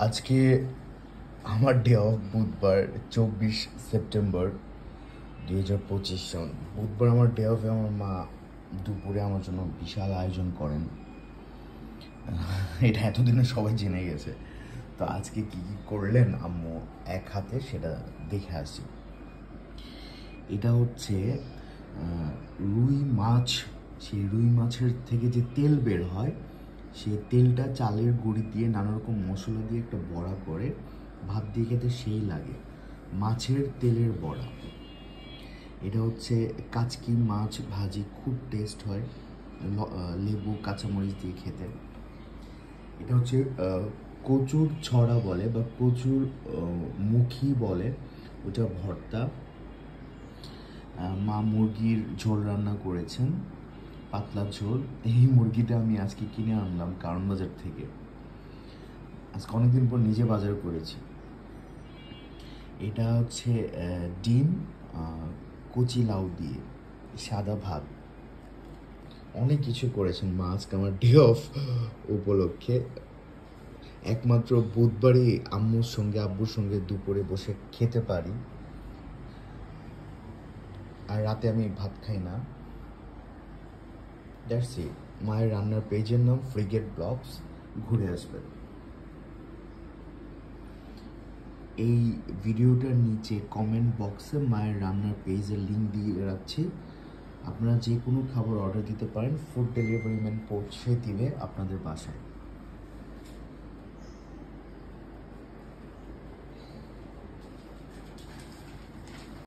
আজকে আমার day of বুধবার 24 সেপ্টেম্বর 2025 সন। বুধবার আমার ডে অফে আমার মা দুপুরে আমার জন্য বিশাল আয়োজন করেন। এটা এতদিনে সবাই জেনে গেছে। তো আজকে কি কি করলেন আম্মু এক হাতে সেটা দেখে আসি। এটা হচ্ছে রুই মাছ। সেই রুই মাছের থেকে যে তেল বের হয় সেই তেলটা চালের গুঁড়ি দিয়ে নানা রকম মশলা দিয়ে একটা বড়া করে ভাত দিয়ে খেতে সেই লাগে। মাছের তেলের বড়া। এটা হচ্ছে কাচকি মাছ ভাজি, খুব টেস্ট হয় লেবু কাঁচামরিচ দিয়ে খেতে। এটা হচ্ছে কচুর ছড়া বলে বা কচুর মুখী বলে, ওটা ভর্তা। মা মুরগির ঝোল রান্না করেছেন, পাতলা ঝোল। এই মুরগিটা আমি আজকে কিনে আনলাম কারণ বাজার থেকে। আজকে অনেকদিন পর নিজে বাজার করেছি। এটা হচ্ছে ডিম কচি লাউ দিয়ে সাদা ভাত। অনেক কিছু করেছেন মা আজকে আমার ডে অফ উপলক্ষে। একমাত্র বুধবারই আম্মুর সঙ্গে আব্বুর সঙ্গে দুপুরে বসে খেতে পারি, আর রাতে আমি ভাত খাই না। That's it. মায়ের রান্নার পেজের নাম ফ্রিগেট ব্লগস, ঘুরে আসবেন। এই ভিডিওটার নিচে কমেন্ট বক্সে মায়ের রান্নার পেজের লিঙ্ক দিয়ে রাখছি। আপনারা যে কোনো খাবার অর্ডার দিতে পারেন, ফুড ডেলিভারি ম্যান পৌঁছে দিবে আপনাদের বাসায়।